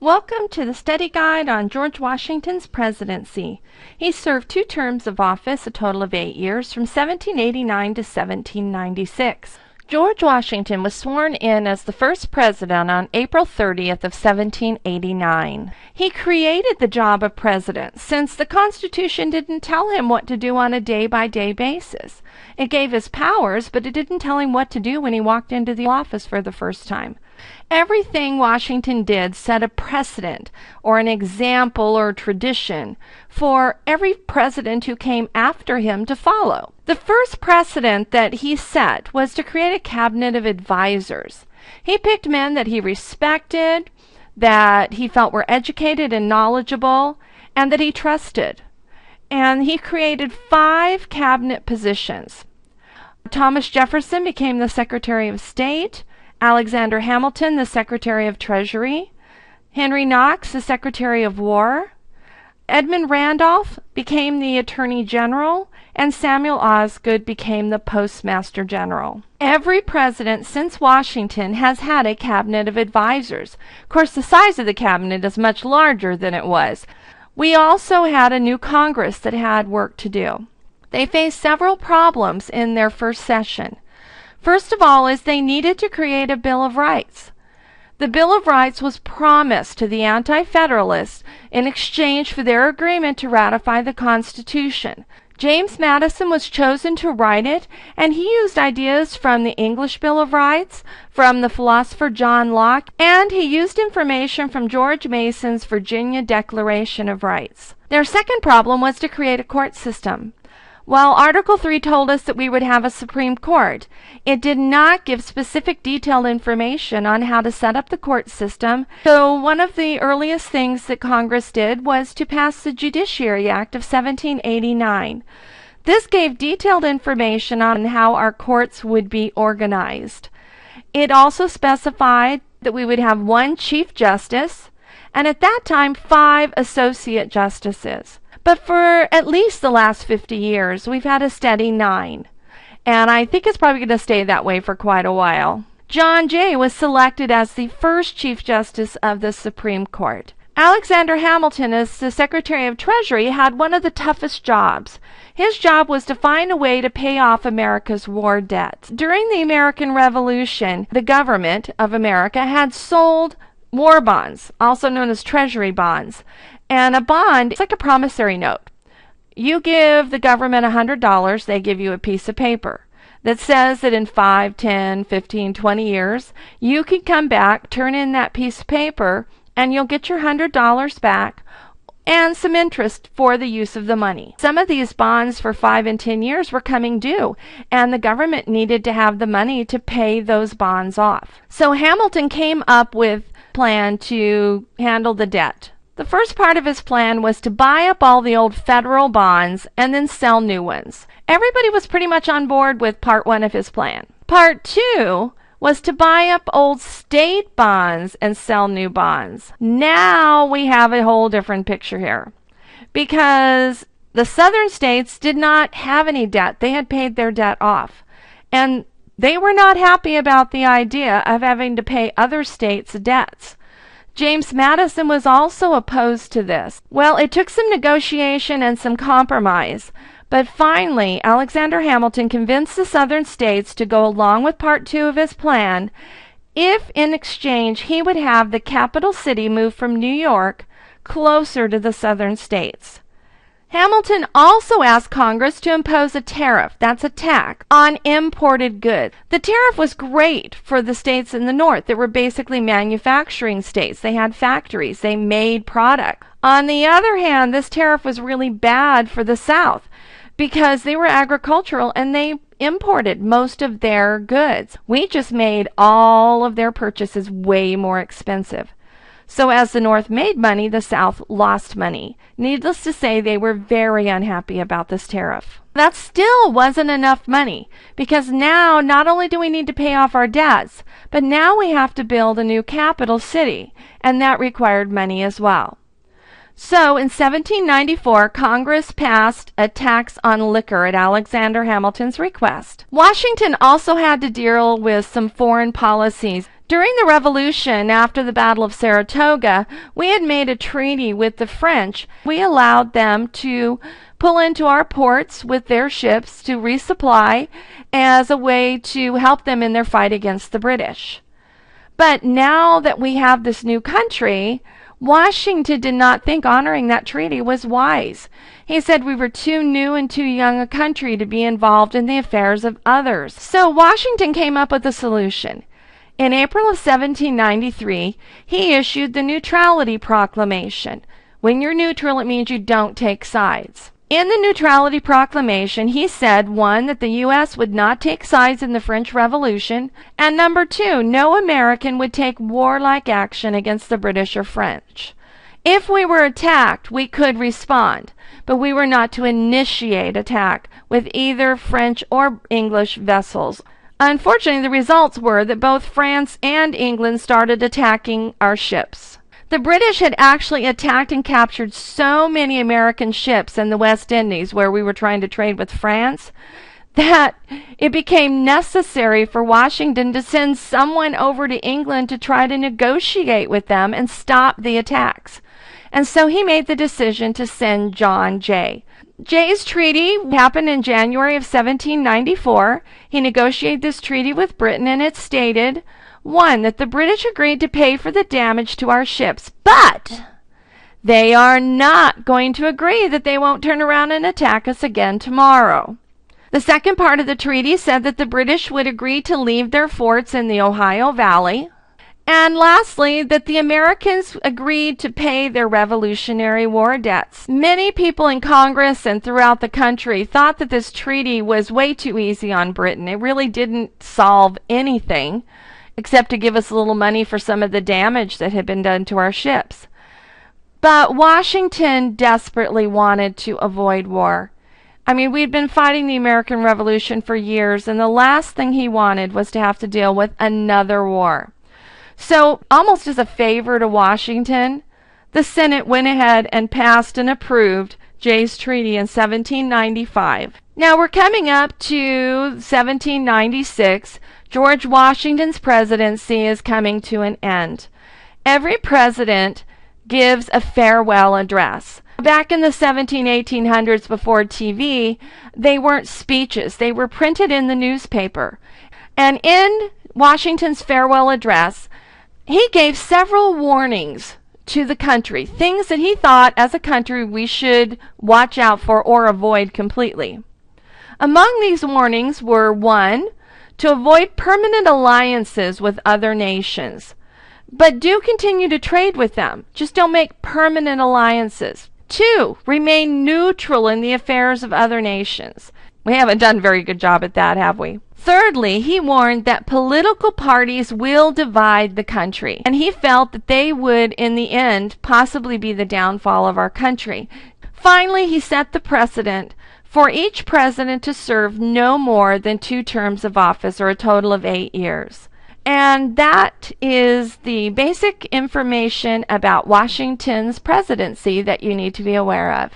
Welcome to the study guide on George Washington's presidency. He served 2 terms of office, a total of 8 years, from 1789 to 1796. George Washington was sworn in as the first president on April 30th of 1789. He created the job of president since the Constitution didn't tell him what to do on a day-by-day basis. It gave his powers, but it didn't tell him what to do when he walked into the office for the first time. Everything Washington did set a precedent or an example or tradition for every president who came after him to follow. The first precedent that he set was to create a cabinet of advisors. He picked men that he respected, that he felt were educated and knowledgeable, and that he trusted. And he created 5 cabinet positions. Thomas Jefferson became the Secretary of State, Alexander Hamilton, the Secretary of Treasury, Henry Knox, the Secretary of War, Edmund Randolph became the Attorney General, and Samuel Osgood became the Postmaster General. Every president since Washington has had a cabinet of advisors. Of course, the size of the cabinet is much larger than it was. We also had a new Congress that had work to do. They faced several problems in their first session. First of all is they needed to create a Bill of Rights. The Bill of Rights was promised to the Anti-Federalists in exchange for their agreement to ratify the Constitution. James Madison was chosen to write it, and he used ideas from the English Bill of Rights, from the philosopher John Locke, and he used information from George Mason's Virginia Declaration of Rights. Their second problem was to create a court system. Well, Article 3 told us that we would have a Supreme Court. It did not give specific detailed information on how to set up the court system, so one of the earliest things that Congress did was to pass the Judiciary Act of 1789. This gave detailed information on how our courts would be organized. It also specified that we would have 1 Chief Justice, and at that time 5 Associate Justices. But for at least the last 50 years, we've had a steady 9. And I think it's probably going to stay that way for quite a while. John Jay was selected as the first Chief Justice of the Supreme Court. Alexander Hamilton, as the Secretary of Treasury, had one of the toughest jobs. His job was to find a way to pay off America's war debt. During the American Revolution, the government of America had sold war bonds, also known as treasury bonds. And a bond is like a promissory note. You give the government $100, they give you a piece of paper that says that in 5, 10, 15, 20 years, you can come back, turn in that piece of paper, and you'll get your $100 back and some interest for the use of the money. Some of these bonds for 5 and 10 years were coming due, and the government needed to have the money to pay those bonds off. So Hamilton came up with a plan to handle the debt. The first part of his plan was to buy up all the old federal bonds and then sell new ones. Everybody was pretty much on board with part 1 of his plan. Part 2 was to buy up old state bonds and sell new bonds. Now we have a whole different picture here, because the southern states did not have any debt. They had paid their debt off, and they were not happy about the idea of having to pay other states' debts. James Madison was also opposed to this. Well, it took some negotiation and some compromise, but finally Alexander Hamilton convinced the southern states to go along with part 2 of his plan if in exchange he would have the capital city move from New York closer to the southern states. Hamilton also asked Congress to impose a tariff, that's a tax, on imported goods. The tariff was great for the states in the north that were basically manufacturing states. They had factories, they made product. On the other hand, this tariff was really bad for the south because they were agricultural and they imported most of their goods. We just made all of their purchases way more expensive. So as the North made money, the South lost money. Needless to say, they were very unhappy about this tariff. That still wasn't enough money, because now not only do we need to pay off our debts, but now we have to build a new capital city, and that required money as well. So in 1794, Congress passed a tax on liquor at Alexander Hamilton's request. Washington also had to deal with some foreign policies During the Revolution, after the Battle of Saratoga, we had made a treaty with the French. We allowed them to pull into our ports with their ships to resupply as a way to help them in their fight against the British. But now that we have this new country, Washington did not think honoring that treaty was wise. He said we were too new and too young a country to be involved in the affairs of others. So Washington came up with a solution. In April of 1793, he issued the Neutrality Proclamation. When you're neutral, it means you don't take sides. In the Neutrality Proclamation, he said, 1, that the U.S. would not take sides in the French Revolution, and number 2, no American would take warlike action against the British or French. If we were attacked, we could respond, but we were not to initiate attack with either French or English vessels. Unfortunately, the results were that both France and England started attacking our ships. The British had actually attacked and captured so many American ships in the West Indies where we were trying to trade with France that it became necessary for Washington to send someone over to England to try to negotiate with them and stop the attacks. And so he made the decision to send John Jay. Jay's treaty happened in January of 1794. He negotiated this treaty with Britain, and it stated, 1, that the British agreed to pay for the damage to our ships, but they are not going to agree that they won't turn around and attack us again tomorrow. The second part of the treaty said that the British would agree to leave their forts in the Ohio Valley. And lastly, that the Americans agreed to pay their Revolutionary War debts. Many people in Congress and throughout the country thought that this treaty was way too easy on Britain. It really didn't solve anything, except to give us a little money for some of the damage that had been done to our ships. But Washington desperately wanted to avoid war. I mean, we'd been fighting the American Revolution for years, and the last thing he wanted was to have to deal with another war. So, almost as a favor to Washington, the Senate went ahead and passed and approved Jay's Treaty in 1795. Now, we're coming up to 1796. George Washington's presidency is coming to an end. Every president gives a farewell address. Back in the 1800s, before TV, they weren't speeches. They were printed in the newspaper. And in Washington's farewell address, he gave several warnings to the country, things that he thought as a country we should watch out for or avoid completely. Among these warnings were 1, to avoid permanent alliances with other nations, but do continue to trade with them. Just don't make permanent alliances. 2, remain neutral in the affairs of other nations. We haven't done a very good job at that, have we? Thirdly, he warned that political parties will divide the country, and he felt that they would, in the end, possibly be the downfall of our country. Finally, he set the precedent for each president to serve no more than 2 terms of office, or a total of 8 years. And that is the basic information about Washington's presidency that you need to be aware of.